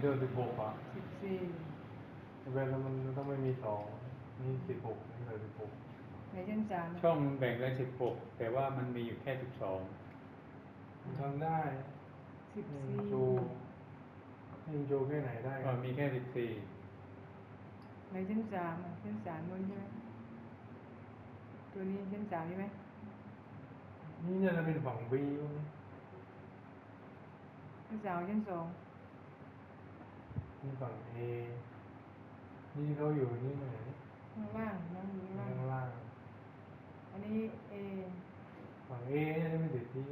เดิน16อ่ะ 14 เว้นแล้วมันต้องไม่มี2นี่16นี่เลย16ในชั้น3 ช่องแบ่งได้16แต่ว่ามันมีอยู่แค่มันทำได้ยิงจูแค่ไหนได้ 12ก็มีแค่ในชั้น3ชั้น3บนใช่ไหมตัวนี้ชั้น3ใช่ไหม นี่จะเป็นฝั่ง B ชั้น3ชั้น2นี่ฝั่ง A นี่เขาอยู่นี่ไหน ข้างล่างน้องอยู่ข้างล่าง ข้างล่าง อันนี้ A ฝั่ง A จะไม่ติดที่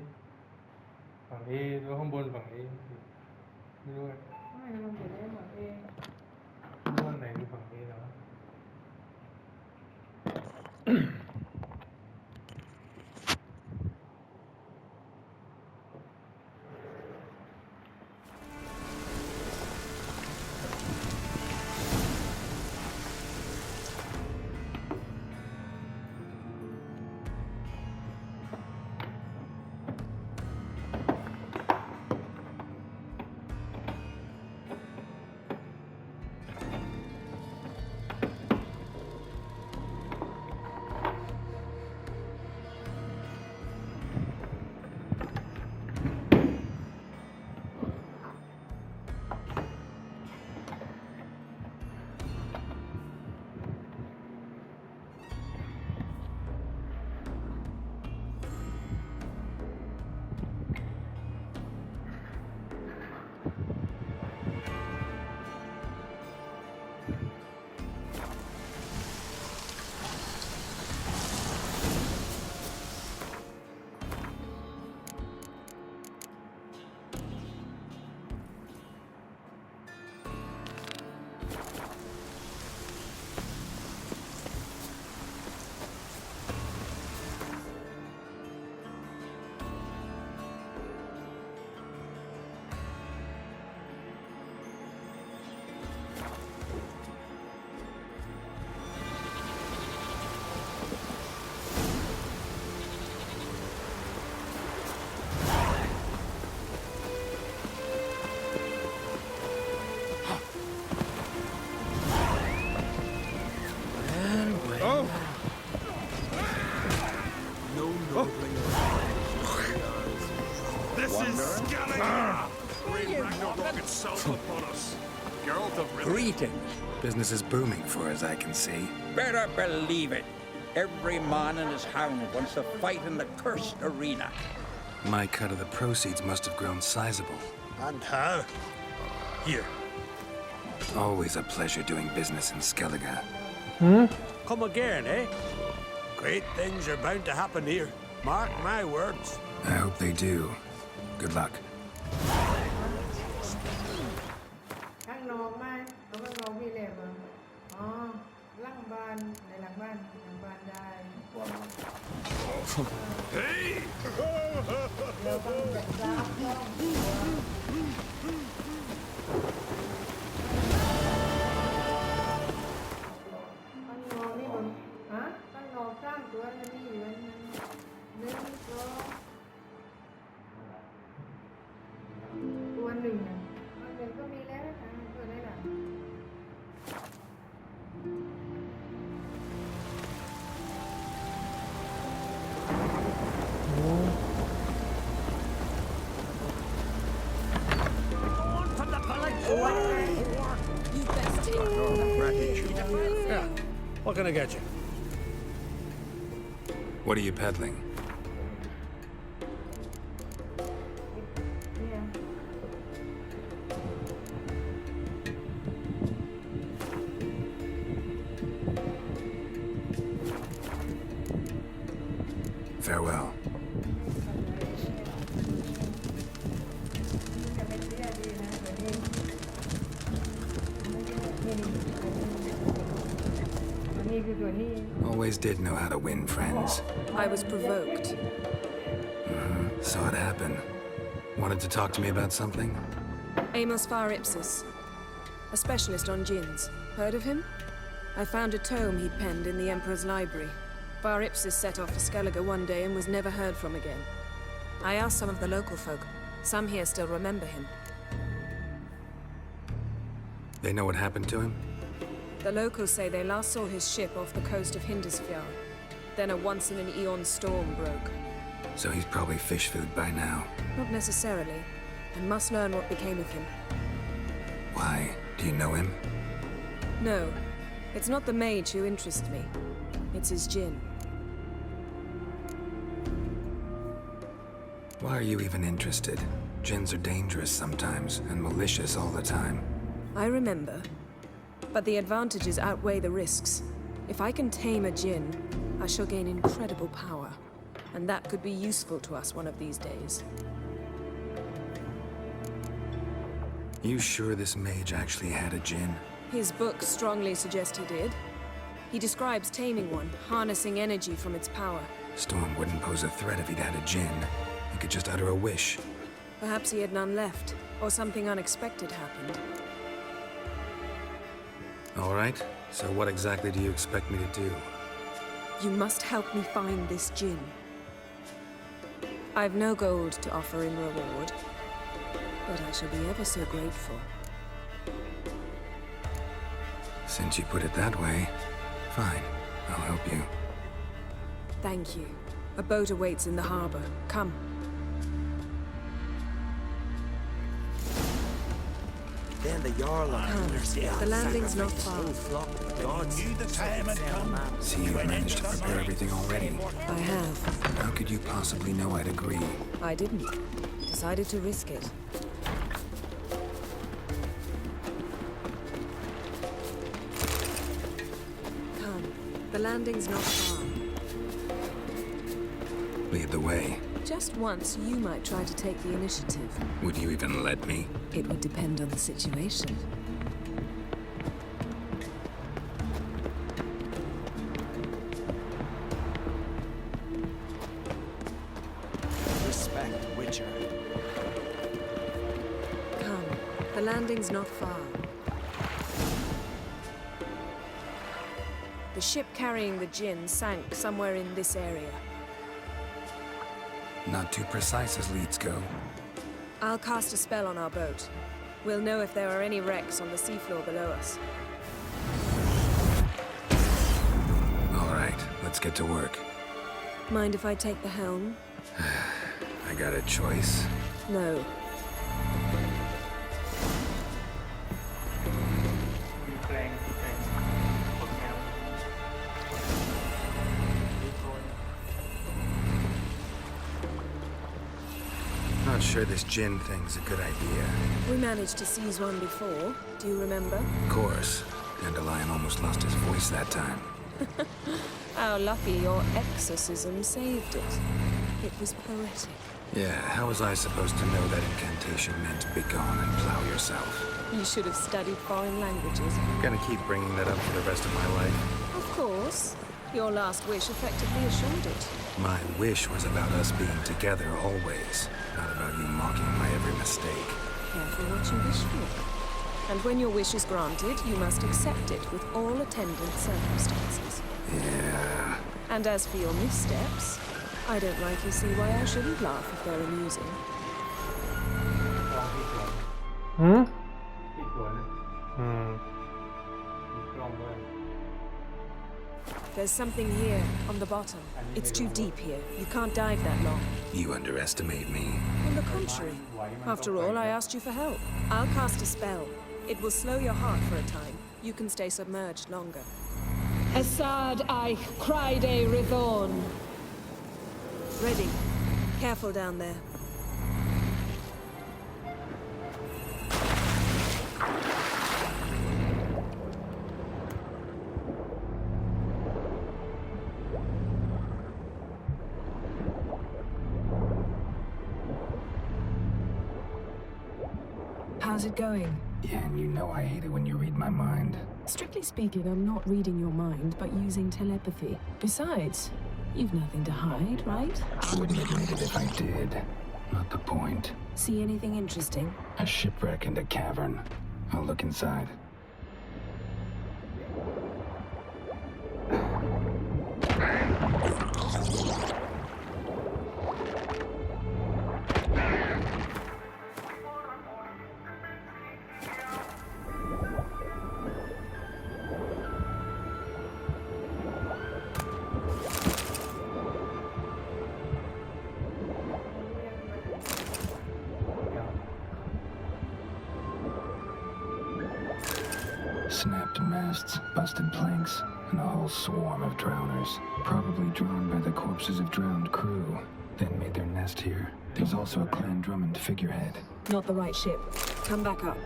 ฝั่ง A แล้วข้างบนฝั่ง A ไม่รู้ ไม่กำลังเขียนได้ฝั่ง A ว่าไหนคือฝั่ง A แล้ว This is Skellige! Great Ragnarok itself upon us. Geralt of Rivia. Greetings. Business is booming for us, I can see. Better believe it. Every man and his hound wants to fight in the cursed arena. My cut of the proceeds must have grown sizable. And how? Here. Always a pleasure doing business in Skellige. Come again, eh? Great things are bound to happen here. Mark my words. I hope they do. Good luck. ข้างนอกไหมเอาข้างนอกมีเลยมั้งอ๋อหลังบ้านในหลังบ้านได้ Hey! เราต้องจัดการต้องข้างนอกนี่บนข้างนอกสร้างตัวมันมีอยู่อันนึง1 2ตัวหนึ่งมันหนึ่งก็มีแล้วนะคะตัวไหนล่ะ On for the village! You best take Gratitude. Yeah. What can I get you? What are you peddling? เนี่ย Farewell. จะเป็นเรื่องดีนะตัวนี้นี่คือตัวนี้ Always did know how to win friends. I was provoked. Saw it happen. Wanted to talk to me about something? Amos Far Ipsis, a specialist on jinns. Heard of him? I found a tome he'd penned in the Emperor's library. Far Ipsis set off for Skellige one day and was never heard from again. I asked some of the local folk. Some here still remember him. They know what happened to him? The locals say they last saw his ship off the coast of Hindisfjord. Then a once-in-an-eon storm broke. So he's probably fish food by now. Not necessarily. I must learn what became of him. Why? Do you know him? No, it's not the mage who interests me. It's his djinn. Why are you even interested? Djinns are dangerous sometimes, and malicious all the time. I remember. But the advantages outweigh the risks. If I can tame a djinn, I shall gain incredible power. And that could be useful to us one of these days. You sure this mage actually had a djinn? His books strongly suggest he did. He describes taming one, harnessing energy from its power. Storm wouldn't pose a threat if he'd had a djinn. He could just utter a wish. Perhaps he had none left, or something unexpected happened. All right, so what exactly do you expect me to do? You must help me find this djinn. I've no gold to offer in reward, but I shall be ever so grateful. Since you put it that way, fine, I'll help you. Thank you. A boat awaits in the harbor. Come. Then the Jarl The landing's not far. See, you've managed to prepare everything already. I have. How could you possibly know I'd agree? I didn't. Decided to risk it. Come. The landing's not far. Lead the way. Just once, you might try to take the initiative. Would you even let me? It would depend on the situation. Respect Witcher. Come. The landing's not far. The ship carrying the djinn sank somewhere in this area. Not too precise as leads go. I'll cast a spell on our boat. We'll know if there are any wrecks on the seafloor below us. All right, let's get to work. Mind if I take the helm? I got a choice. No.มีแปลงกดแมวมีโคน Not sure this djinn thing's a good idea. We managed to seize one before. Do you remember? Of course. Dandelion almost lost his voice that time. How lucky your exorcism saved it. It was poetic. Yeah, how was I supposed to know that incantation meant begone and plow yourself? You should have studied foreign languages. Gonna keep bringing that up for the rest of my life. Of course. Your last wish effectively assured it. My wish was about us being together always, not about you mocking my every mistake. Careful what you wish for. And when your wish is granted, you must accept it with all attendant circumstances. Yeah. And as for your missteps, I don't rightly see why I shouldn't laugh if they're amusing. ลองที่สวน หืม ที่สวนนะ มีกล้องด้วย There's something here, on the bottom. It's too deep here. You can't dive that long. You underestimate me. On the contrary. After all, I asked you for help. I'll cast a spell. It will slow your heart for a time. You can stay submerged longer. Assad Eich Cryde Rithorn. Ready. Careful down there. How's it going? Yeah, and you know I hate it when you read my mind. Strictly speaking, I'm not reading your mind, but using telepathy. Besides, you've nothing to hide, right? Wouldn't admit it if I did. Not the point. See anything interesting? A shipwreck and a cavern. I'll look inside. masts, busted planks, and a whole swarm of drowners. Probably drawn by the corpses of drowned crew, then made their nest here. There's also a Clan Drummond figurehead. Not the right ship. Come back up.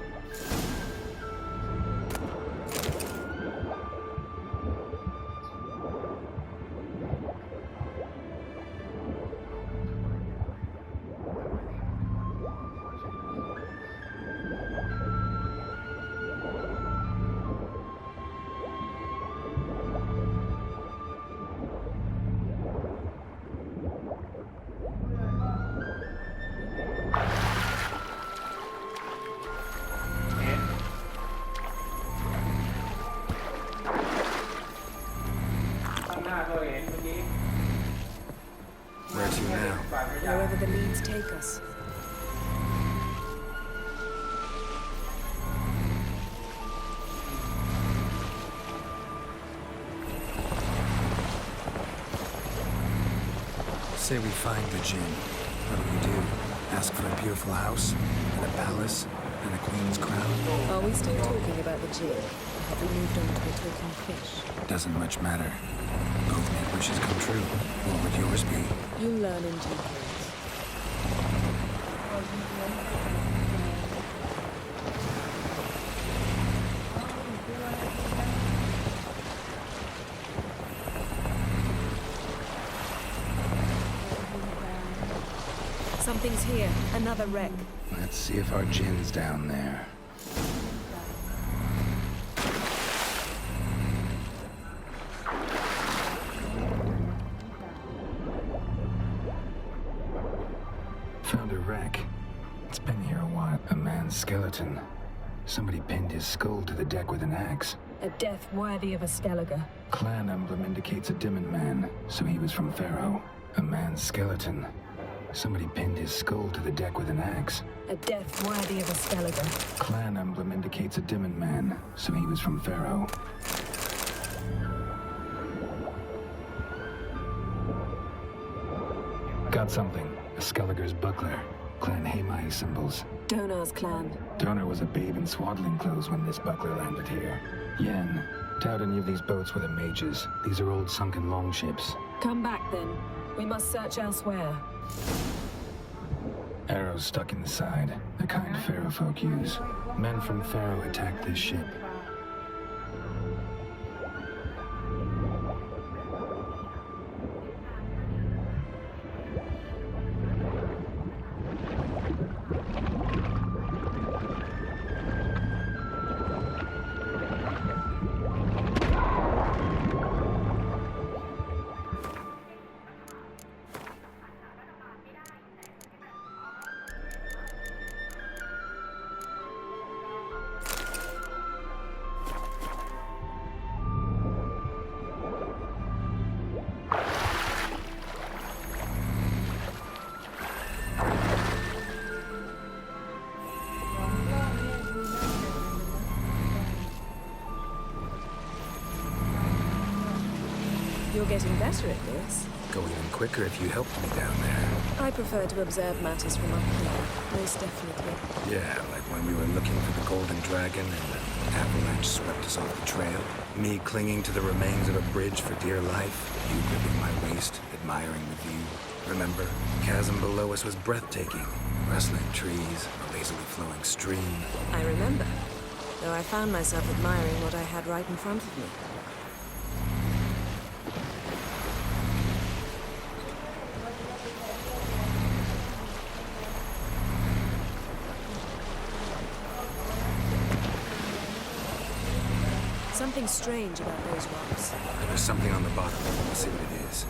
Where to now? Wherever the leads take us. Say we find the Jinn. What do we do? Ask for a beautiful house, and a palace, and a queen's crown? Are we still talking about the Jinn? Or have we moved on to the talking fish? Doesn't much matter. Both make wishes come true. What would yours be? You'll learn in due course. Something's here. Another wreck. Let's see if our Jinn's down there. Found a wreck. It's been here a while. A man's skeleton. Somebody pinned his skull to the deck with an axe. A death worthy of a Skellige. Clan emblem indicates a Dimmen man, so he was from Pharaoh. A man's skeleton. Somebody pinned his skull to the deck with an axe. A death worthy of a Skellige. Clan emblem indicates a Dimmen man, so he was from Pharaoh. Got something. A Skellige's buckler. Clan Hamai symbols. Donar's clan. Donor was a babe in swaddling clothes when this buckler landed here. Yen. Doubt any of these boats were the mages. These are old sunken longships. Come back then. We must search elsewhere. Arrows stuck in the side, the kind Pharaoh folk use. Men from Pharaoh attacked this ship. You're getting better at this. Go even quicker if you helped me down there. I prefer to observe matters from up here, most definitely. Yeah, like when we were looking for the Golden Dragon and the avalanche swept us off the trail. Me clinging to the remains of a bridge for dear life. You gripping my waist, admiring the view. Remember, the chasm below us was breathtaking. Rustling trees, a lazily flowing stream. I remember, though I found myself admiring what I had right in front of me. Something strange about those rocks. There's something on the bottom. Let's see what it is.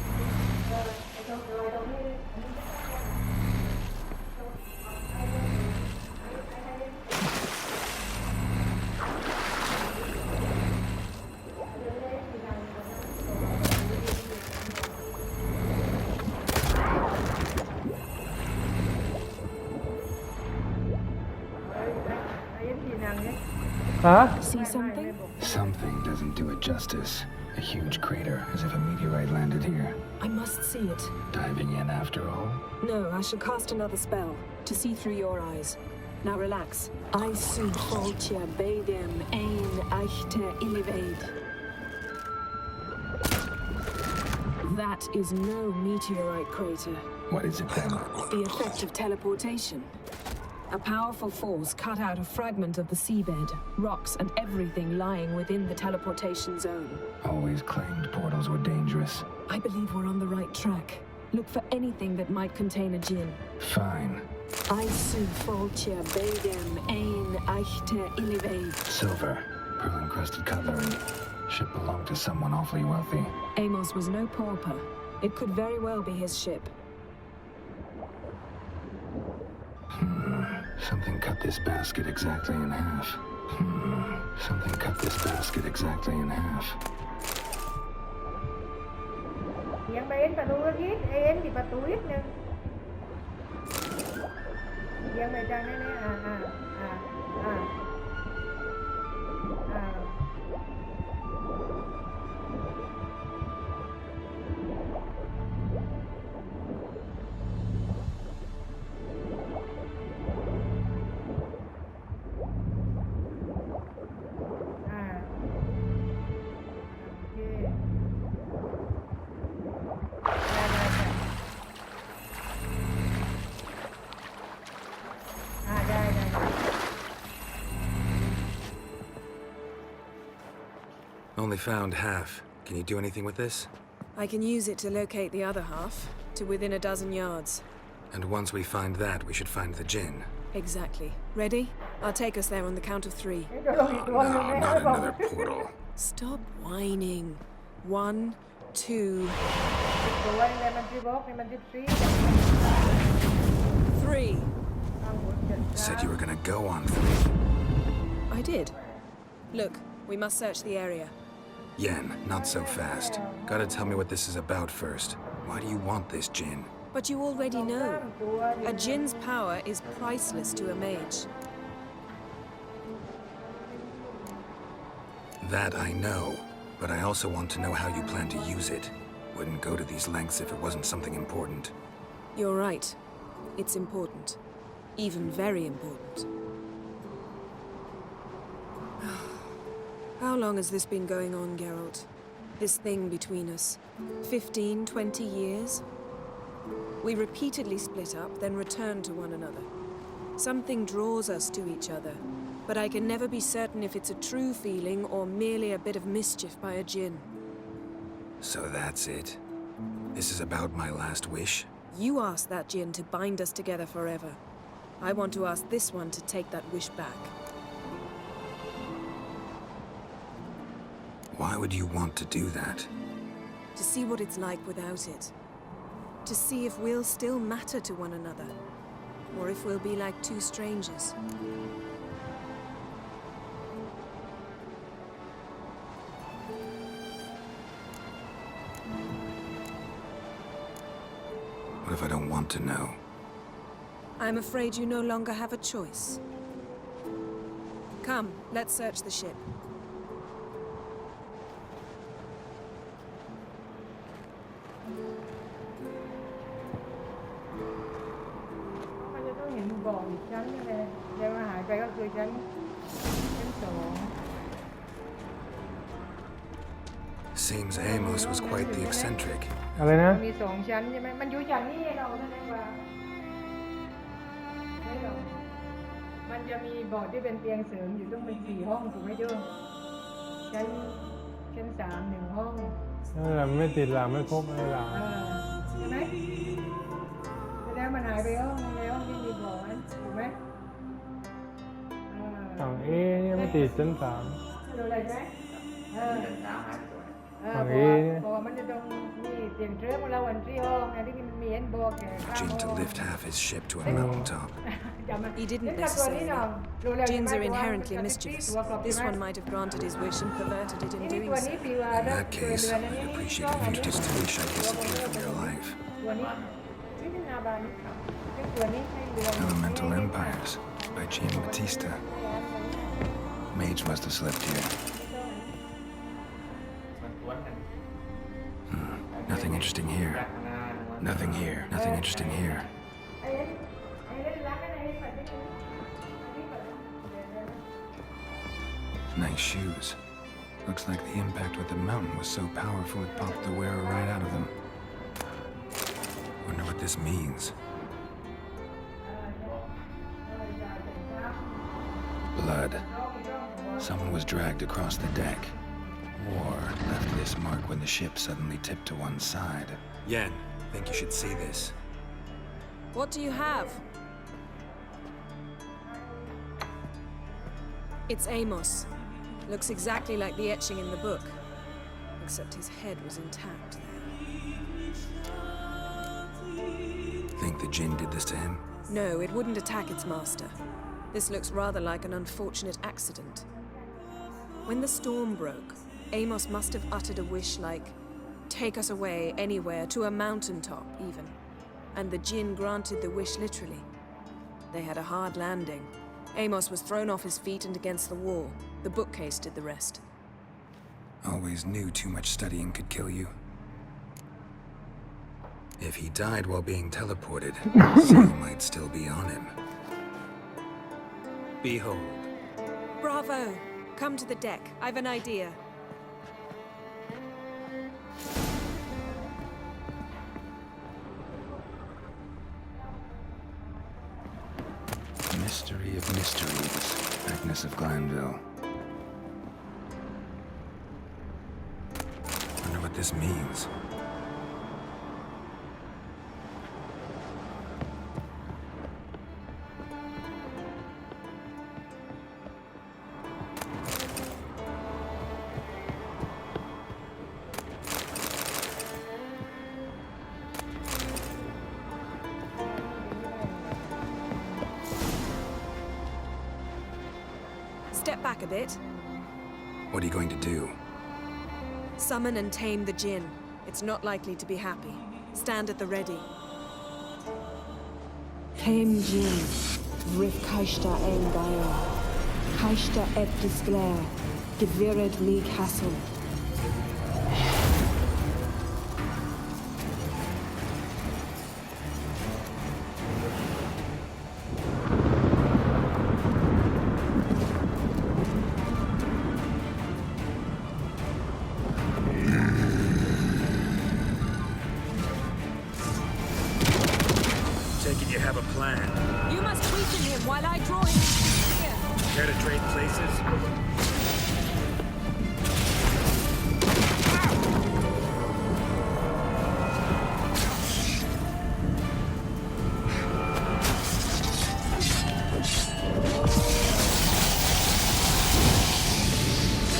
Hả? See something? Something doesn't do it justice. A huge crater, as if a meteorite landed here. I must see it. Diving in after all? No, I shall cast another spell to see through your eyes. Now relax. I su foltia bedem ein echte illivaid. That is no meteorite crater. What is it then? The effect of teleportation. A powerful force cut out a fragment of the seabed, rocks and everything lying within the teleportation zone. Always claimed portals were dangerous. I believe we're on the right track. Look for anything that might contain a djinn. Fine. I su foltia bedem ein echte illivaid. Silver. Pearl-encrusted cutlery. Ship belonged to someone awfully wealthy. Amos was no pauper. It could very well be his ship. Something cut this basket exactly in half. Something cut this basket exactly in half. เสียงไปเอ็นประตูแล้วคิดเอ็นที่ประตูนิดนึงเสียงไปจังแน่ๆOnly found half. Can you do anything with this? I can use it to locate the other half, to within a dozen yards. And once we find that, we should find the djinn. Exactly. Ready? I'll take us there on the count of 3. Oh, no, not another portal. Stop whining. 1, 2... ตัวนี่แหละมันที่บอกนี่มันที่3 3. Said you were gonna go on 3. I did. Look, we must search the area. Yen, not so fast. Gotta tell me what this is about first. Why do you want this djinn? But you already know. A djinn's power is priceless to a mage. That I know, but I also want to know how you plan to use it. Wouldn't go to these lengths if it wasn't something important. You're right. It's important. Even very important. How long has this been going on, Geralt? This thing between us? 15, 20 years? We repeatedly split up, then return to one another. Something draws us to each other, but I can never be certain if it's a true feeling or merely a bit of mischief by a djinn. So that's it. This is about my last wish? You asked that djinn to bind us together forever. I want to ask this one to take that wish back. Why would you want to do that? To see what it's like without it. To see if we'll still matter to one another. Or if we'll be like two strangers. What if I don't want to know? I'm afraid you no longer have a choice. Come, let's search the ship. Seems Amos was quite the eccentric. อะไรนะ มี2 ชั้นใช่ไหมมันอยู่ชั้นนี้เราแสดงว่าไม่หรอกมันจะมีบ่อที่เป็นเตียงเสริมอยู่ต้องเป็น4 ห้องถูกไหมโยมชั้น3 1 ห้อง นั่นแหละไม่ติดหลังไม่ครบอะไรหลัง ใช่ไหมแล้วมันหายไปห้องในห้องที่มีบ่อนั้นถูกไหม ฝั่งเอเนี่ยไม่ติดชั้น3 ดูอะไรไหมบ่อมันจะต้องมีเตียงเสริมของเราอันที่ห้องอันที่มันมีเห็นบ่อแก่ข้าง Jin ห้ to อง lift half his ship to a mountaintop. He didn't necessarily. Djinns are inherently mischievous. This one might have granted his wish and perverted it in doing so. In that case, I'd appreciate if you just wish I disappeared from your life. Elemental Empires by Giambattista. Mage must have slept here. Nothing interesting here. Nothing here. Nothing interesting here. Nice shoes. Looks like the impact with the mountain was so powerful it popped the wearer right out of them. Wonder what this means. Blood. Someone was dragged across the deck. War left this mark when the ship suddenly tipped to one side. Yen, think you should see this. What do you have? It's Amos. Looks exactly like the etching in the book. Except his head was intact there. Think the Jinn did this to him? No, it wouldn't attack its master. This looks rather like an unfortunate accident. When the storm broke, Amos must have uttered a wish like, "Take us away, anywhere, to a mountaintop, even." And the Jinn granted the wish literally. They had a hard landing. Amos was thrown off his feet and against the wall. The bookcase did the rest. Always knew too much studying could kill you. If he died while being teleported, Seal might still be on him. Behold. Bravo! Come to the deck. I've an idea. Mystery of mysteries, Agnes of Glanville. Wonder what this means. Step back a bit. What are you going to do? Summon and tame the Jinn. It's not likely to be happy. Stand at the ready. Tame Jinn, Rif Kaishta Engaya, Kaishta et Disglair, Gevired League Hassel. Take it you have a plan. You must weaken him while I draw him here. Care to trade places?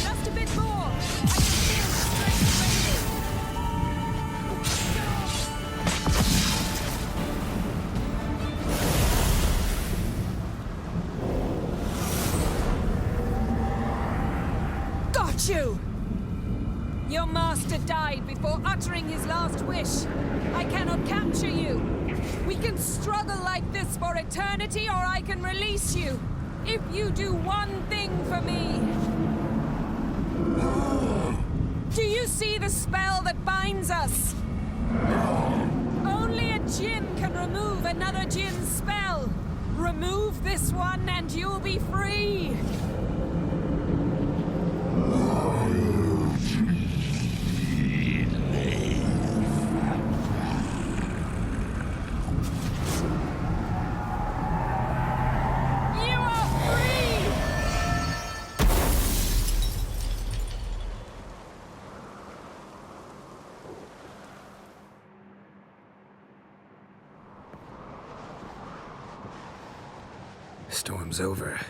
Just a bit more. I can feel the strength raining. Got you! Your master died before uttering his last wish. I cannot capture you. We can struggle like this for eternity, or I can release you. If you do one thing for me. Do you see the spell that binds us? Only a Jinn can remove another Jinn's spell. Remove this one and you'll be free. You are free! Storm's over.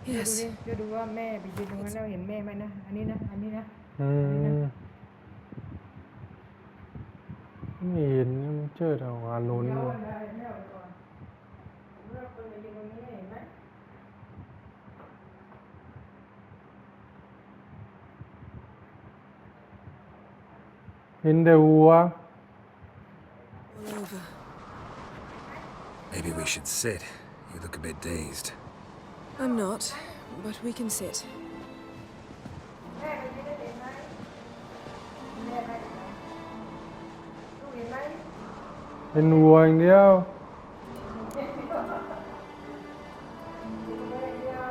ดู Yes. ดิเดี๋ยวดูว่าแม่ไปยืนตรงนั้นแล้วเห็นแม่ไหมนะ อันนี้นะ อันนี้นะ ไม่เห็นมันเจอทางอันนู้น เดี๋ยว เลย ได้แม่เอาไปก่อนเมื่อคนไปยืนตรงนี้เห็นไหม เห็นแต่หัว All over. Maybe we should sit. You look a bit dazed. I'm not, but we can sit. แม่ไปยืนได้เห็นไหมแม่ไปเห็นไหมลูกเห็นไหม เห็นหัวอย่างเดียว แม่เดียว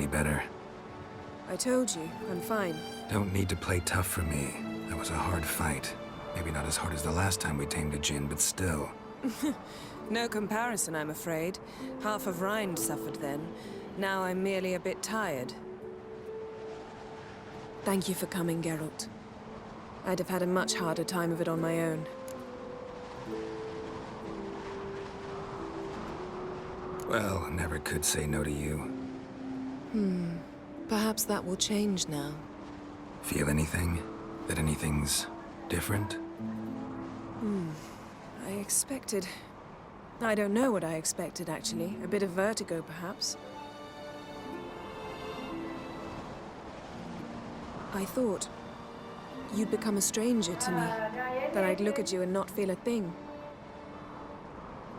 any better. I told you, I'm fine. Don't need to play tough for me. That was a hard fight. Maybe not as hard as the last time we tamed a djinn, but still. No comparison, I'm afraid. Half of Rind suffered then. Now I'm merely a bit tired. Thank you for coming, Geralt. I'd have had a much harder time of it on my own. Well, never could say no to you. Perhaps that will change now. Feel anything? That anything's different? I expected... I don't know what I expected, actually. A bit of vertigo, perhaps. I thought you'd become a stranger to me, that I'd look at you and not feel a thing.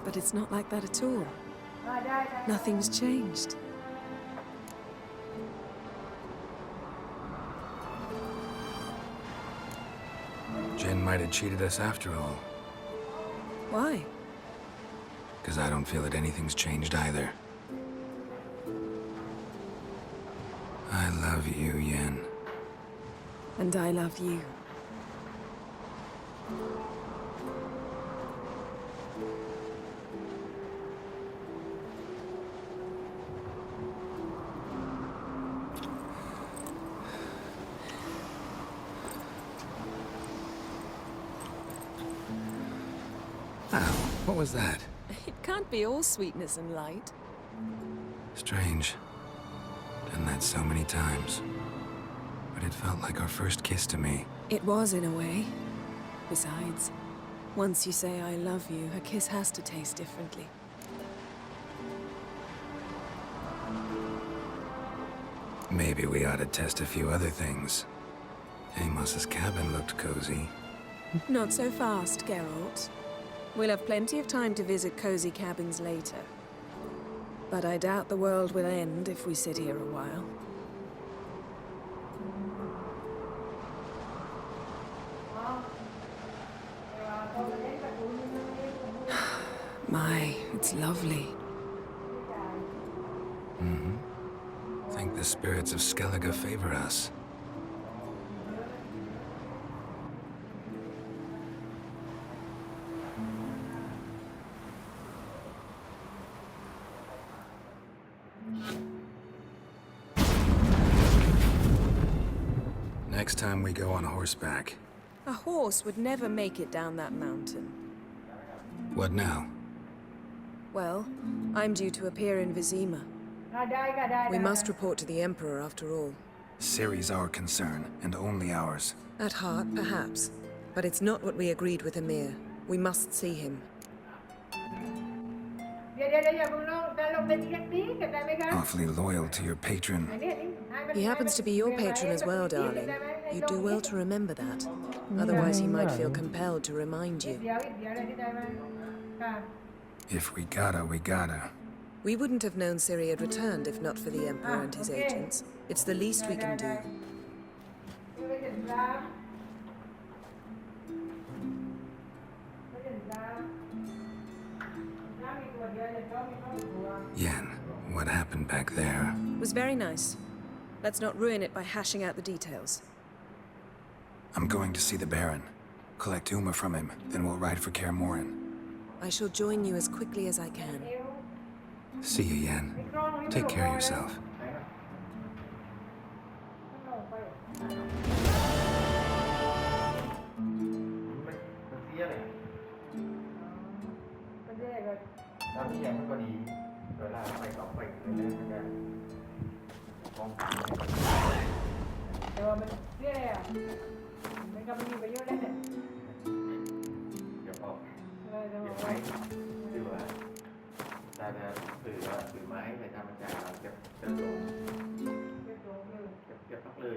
But it's not like that at all. Nothing's changed. Jinn might have cheated us after all. Why? Because I don't feel that anything's changed either. I love you, Yen. And I love you. Ow, what was that? It can't be all sweetness and light. Strange. Done that so many times. But it felt like our first kiss to me. It was, in a way. Besides, once you say I love you, a kiss has to taste differently. Maybe we ought to test a few other things. Amos's cabin looked cozy. Not so fast, Geralt. We'll have plenty of time to visit cozy cabins later. But I doubt the world will end if we sit here a while. My, it's lovely. Think the spirits of Skellige favor us. Next time we go on horseback. A horse would never make it down that mountain. What now? Well, I'm due to appear in Vizima. We must report to the Emperor after all. Ciri's our concern, and only ours. At heart, perhaps. But it's not what we agreed with Emir. We must see him. Awfully loyal to your patron. He happens to be your patron as well, darling. You do well to remember that. Otherwise, he might feel compelled to remind you. If we gotta, we gotta. We wouldn't have known Ciri had returned if not for the Emperor and his agents. It's the least we can do. Yen, what happened back there? It was very nice. Let's not ruin it by hashing out the details. I'm going to see the Baron. Collect Uma from him, then we'll ride for Kaer Morhen. I shall join you as quickly as I can. See you, Yen. Take care of yourself. Ghép tóc lười